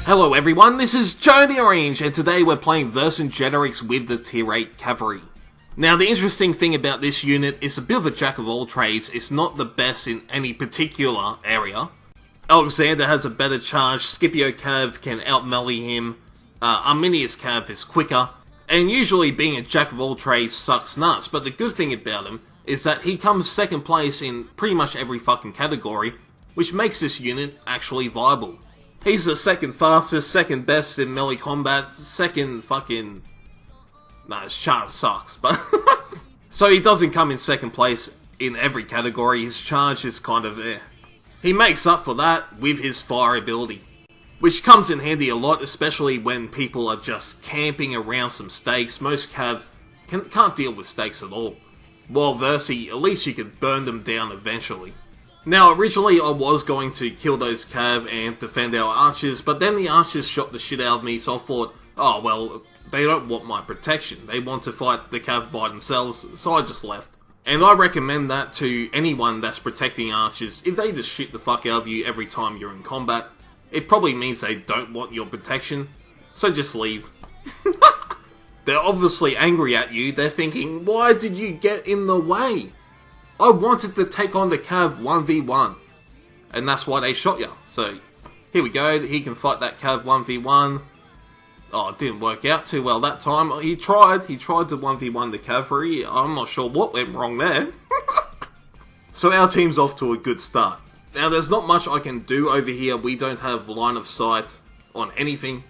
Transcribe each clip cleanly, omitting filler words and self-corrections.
Hello everyone, this is Joe the Orange, and today we're playing vercingetorix with the tier 8 cavalry. Now the interesting thing about this unit is a bit of a jack of all trades. It's not the best in any particular area. Alexander has a better charge, Scipio Cav can out-melee him, Arminius Cav is quicker, and usually being a jack of all trades sucks nuts, but the good thing about him is that he comes second place in pretty much every fucking category, which makes this unit actually viable. He's the second fastest, second best in melee combat, second fucking... Nah, his charge sucks, but... So he doesn't come in second place in every category, his charge is kind of eh. He makes up for that with his fire ability, which comes in handy a lot, especially when people are just camping around some stakes. Most cav can't deal with stakes at all. While Verci, at least you can burn them down eventually. Now, originally I was going to kill those cav and defend our archers, but then the archers shot the shit out of me, so I thought, oh well, they don't want my protection. They want to fight the cav by themselves, so I just left. And I recommend that to anyone that's protecting archers. If they just shit the fuck out of you every time you're in combat, it probably means they don't want your protection, so just leave. They're obviously angry at you. They're thinking, why did you get in the way? I wanted to take on the cav 1v1, and that's why they shot you. So, here we go, he can fight that cav 1v1. Oh, it didn't work out too well that time. He tried to 1v1 the cavalry. I'm not sure what went wrong there. So our team's off to a good start. Now, there's not much I can do over here. We don't have line of sight on anything.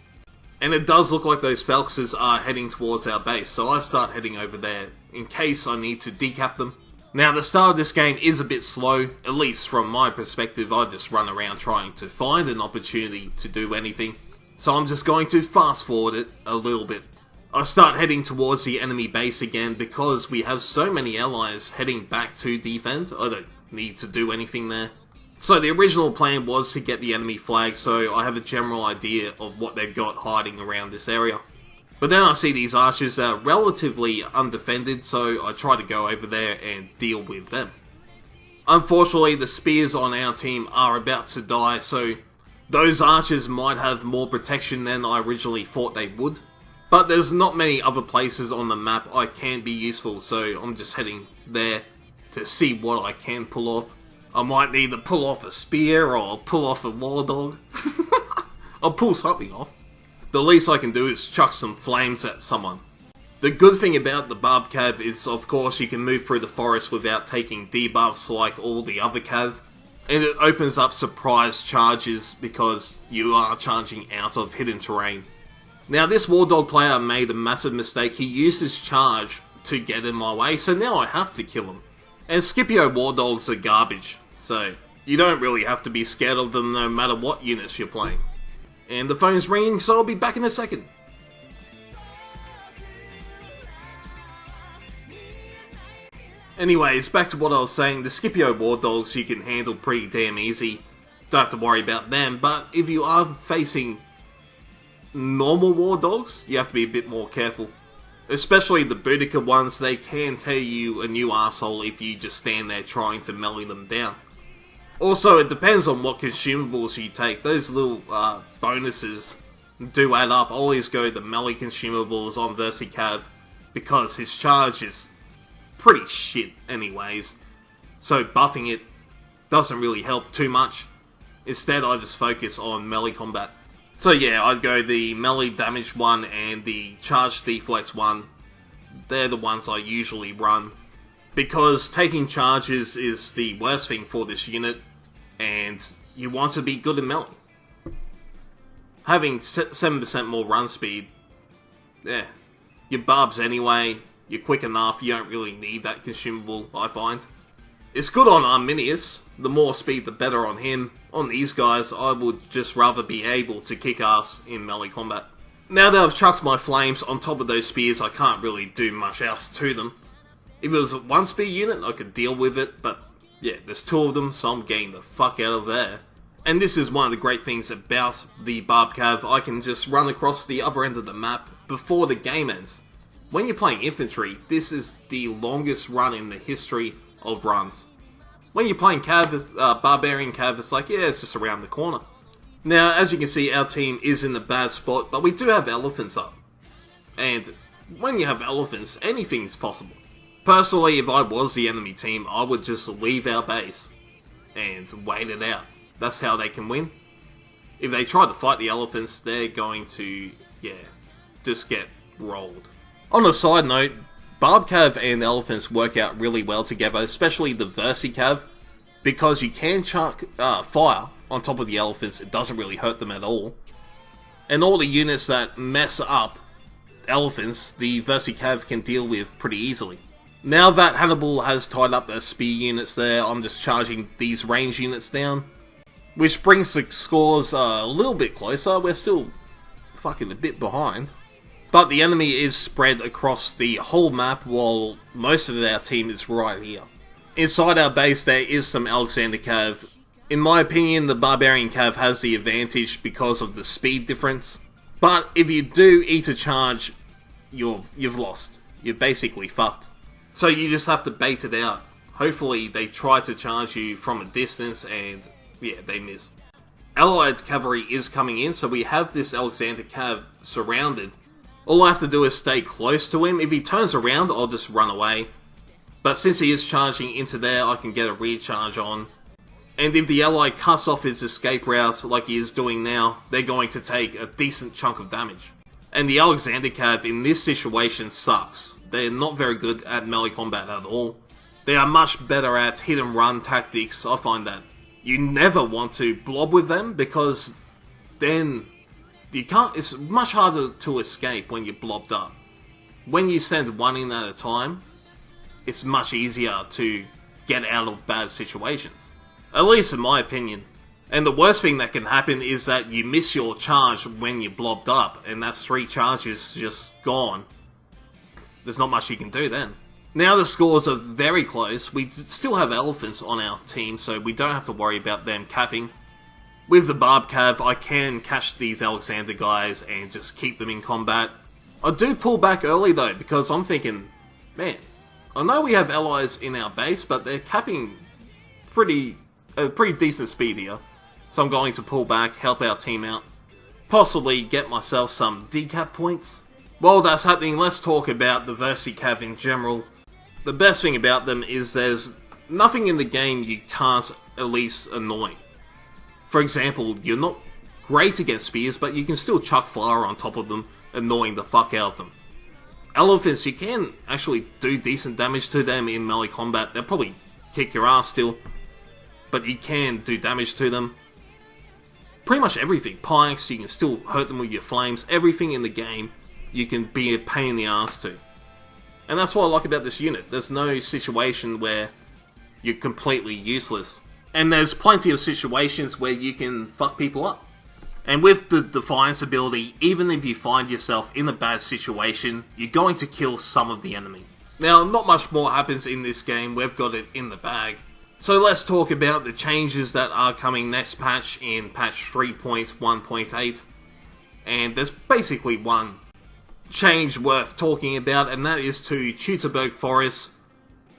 And it does look like those Falxes are heading towards our base, so I start heading over there in case I need to decap them. Now, the start of this game is a bit slow, at least from my perspective. I just run around trying to find an opportunity to do anything. So I'm just going to fast forward it a little bit. I start heading towards the enemy base again because we have so many allies heading back to defend. I don't need to do anything there. So the original plan was to get the enemy flag, so I have a general idea of what they've got hiding around this area. But then I see these archers that are relatively undefended, so I try to go over there and deal with them. Unfortunately, the spears on our team are about to die, so those archers might have more protection than I originally thought they would. But there's not many other places on the map I can be useful, so I'm just heading there to see what I can pull off. I might need to pull off a spear or pull off a war dog. I'll pull something off. The least I can do is chuck some flames at someone. The good thing about the barb cav is, of course, you can move through the forest without taking debuffs like all the other cav. And it opens up surprise charges because you are charging out of hidden terrain. Now, this war dog player made a massive mistake. He used his charge to get in my way, so now I have to kill him. And Scipio war dogs are garbage, so you don't really have to be scared of them no matter what units you're playing. And the phone's ringing, so I'll be back in a second. Anyways, back to what I was saying, the Scipio war dogs you can handle pretty damn easy. Don't have to worry about them, but if you are facing normal war dogs, you have to be a bit more careful. Especially the Boudica ones, they can tear you a new arsehole if you just stand there trying to melee them down. Also, it depends on what consumables you take. Those little bonuses do add up. I always go the melee consumables on Vercicav because his charge is pretty shit anyways. So buffing it doesn't really help too much. Instead, I just focus on melee combat. So yeah, I'd go the melee damage one and the charge deflex one. They're the ones I usually run, because taking charges is the worst thing for this unit, and you want to be good in melee. Having 7% more run speed, yeah, your barbs anyway, you're quick enough, you don't really need that consumable, I find. It's good on Arminius, the more speed the better on him. On these guys, I would just rather be able to kick ass in melee combat. Now that I've chucked my flames on top of those spears, I can't really do much else to them. If it was a one spear unit, I could deal with it, but yeah, there's two of them, so I'm getting the fuck out of there. And this is one of the great things about the barb cav, I can just run across the other end of the map before the game ends. When you're playing infantry, this is the longest run in the history of runs. When you're playing cav, barbarian cav, it's like, yeah, it's just around the corner. Now, as you can see, our team is in a bad spot, but we do have elephants up. And when you have elephants, anything's possible. Personally, if I was the enemy team, I would just leave our base and wait it out. That's how they can win. If they try to fight the elephants, they're going to, just get rolled. On a side note, Barb Cav and elephants work out really well together, especially the vercicav, because you can chuck fire on top of the elephants. It doesn't really hurt them at all. And all the units that mess up elephants, the vercicav can deal with pretty easily. Now that Hannibal has tied up their spear units there, I'm just charging these range units down, which brings the scores a little bit closer. We're still fucking a bit behind, but the enemy is spread across the whole map while most of our team is right here. Inside our base there is some Alexander Cav. In my opinion, the Barbarian Cav has the advantage because of the speed difference, but if you do eat a charge, you've lost. You're basically fucked. So you just have to bait it out. Hopefully they try to charge you from a distance and they miss. Allied cavalry is coming in, so we have this Alexander Cav surrounded. All I have to do is stay close to him. If he turns around, I'll just run away. But since he is charging into there, I can get a recharge on. And if the ally cuts off his escape route like he is doing now, they're going to take a decent chunk of damage. And the Alexander Cav in this situation sucks. They're not very good at melee combat at all. They are much better at hit and run tactics. I find that you never want to blob with them because then you can't. It's much harder to escape when you're blobbed up. When you send one in at a time, it's much easier to get out of bad situations. At least in my opinion. And the worst thing that can happen is that you miss your charge when you're blobbed up, and that's 3 charges just gone. There's not much you can do then. Now the scores are very close. We still have elephants on our team, so we don't have to worry about them capping. With the Barb Cav, I can catch these Alexander guys and just keep them in combat. I do pull back early though, because I'm thinking, man, I know we have allies in our base, but they're capping a pretty decent speed here. So I'm going to pull back, help our team out, possibly get myself some decap points. While that's happening, let's talk about the vercicav in general. The best thing about them is there's nothing in the game you can't at least annoy. For example, you're not great against spears, but you can still chuck fire on top of them, annoying the fuck out of them. Elephants, you can actually do decent damage to them in melee combat. They'll probably kick your ass still, but you can do damage to them. Pretty much everything. Pikes, you can still hurt them with your flames. Everything in the game, you can be a pain in the ass to. And that's what I like about this unit. There's no situation where you're completely useless. And there's plenty of situations where you can fuck people up. And with the Defiance ability, even if you find yourself in a bad situation, you're going to kill some of the enemy. Now, not much more happens in this game. We've got it in the bag. So let's talk about the changes that are coming next patch in patch 3.1.8. And there's basically one change worth talking about, and that is to Teutoburg Forest.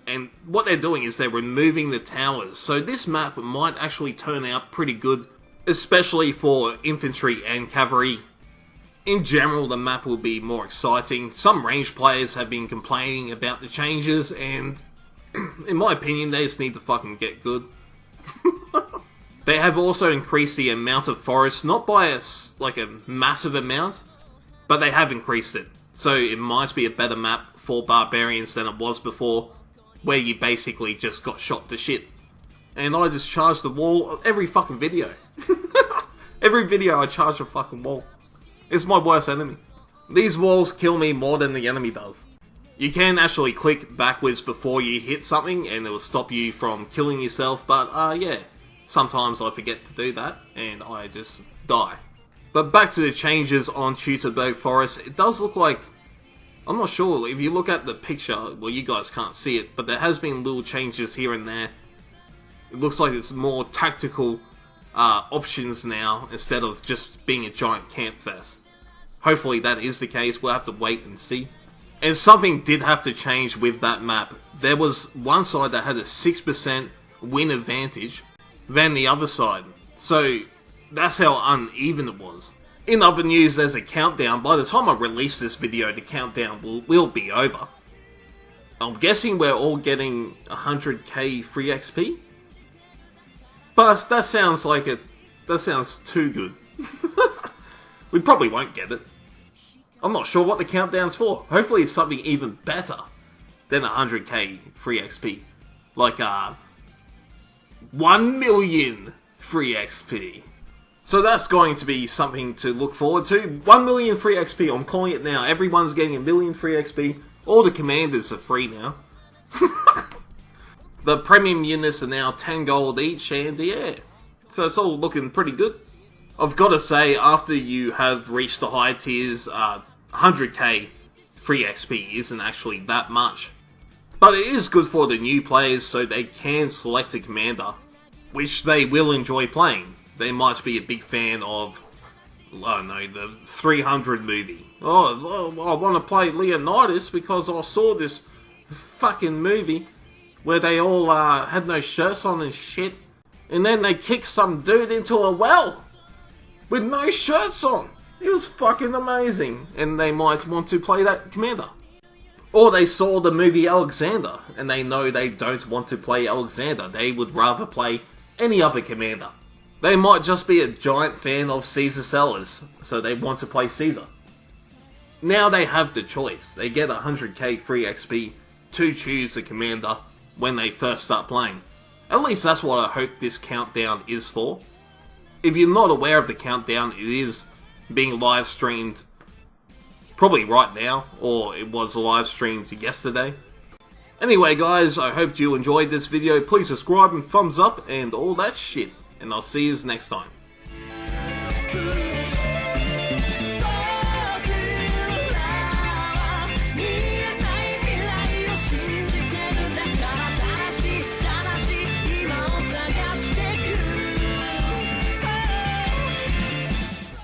And what they're doing is they're removing the towers. So this map might actually turn out pretty good, especially for infantry and cavalry. In general, the map will be more exciting. Some ranged players have been complaining about the changes, and in my opinion, they just need to fucking get good. They have also increased the amount of forest, not by a massive amount, but they have increased it. So it might be a better map for barbarians than it was before, where you basically just got shot to shit. And I just charged the wall every fucking video. Every video I charge a fucking wall. It's my worst enemy. These walls kill me more than the enemy does. You can actually click backwards before you hit something and it will stop you from killing yourself, but yeah, sometimes I forget to do that and I just die. But back to the changes on Teutoburg Forest, it does look like, I'm not sure, if you look at the picture, well you guys can't see it, but there has been little changes here and there. It looks like it's more tactical options now instead of just being a giant camp fest. Hopefully that is the case, we'll have to wait and see. And something did have to change with that map. There was one side that had a 6% win advantage than the other side. So That's how uneven it was. In other news, there's a countdown. By the time I release this video, the countdown will be over. I'm guessing we're all getting 100k free XP? But that sounds like it. That sounds too good. We probably won't get it. I'm not sure what the countdown's for. Hopefully it's something even better than 100k free XP. Like, 1 million free XP. So that's going to be something to look forward to. 1 million free XP, I'm calling it now. Everyone's getting 1 million free XP. All the commanders are free now. The premium units are now 10 gold each, and yeah. So it's all looking pretty good. I've got to say, after you have reached the high tiers, 100k free XP isn't actually that much. But it is good for the new players, so they can select a commander, which they will enjoy playing. They might be a big fan of, I don't know, the 300 movie. Oh, I want to play Leonidas because I saw this fucking movie where they all had no shirts on and shit. And then they kicked some dude into a well with no shirts on. It was fucking amazing. And they might want to play that commander. Or they saw the movie Alexander and they know they don't want to play Alexander. They would rather play any other commander. They might just be a giant fan of Caesar Sellers, so they want to play Caesar. Now they have the choice. They get 100k free XP to choose a commander when they first start playing. At least that's what I hope this countdown is for. If you're not aware of the countdown, it is being live streamed probably right now, or it was live streamed yesterday. Anyway guys, I hope you enjoyed this video. Please subscribe and thumbs up and all that shit. And I'll see you next time.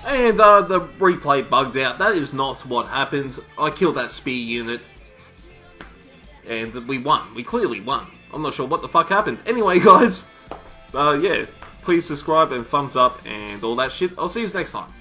And the replay bugged out. That is not what happened. I killed that spear unit. And we won. We clearly won. I'm not sure what the fuck happened. Anyway guys, yeah. Please subscribe and thumbs up and all that shit. I'll see you next time.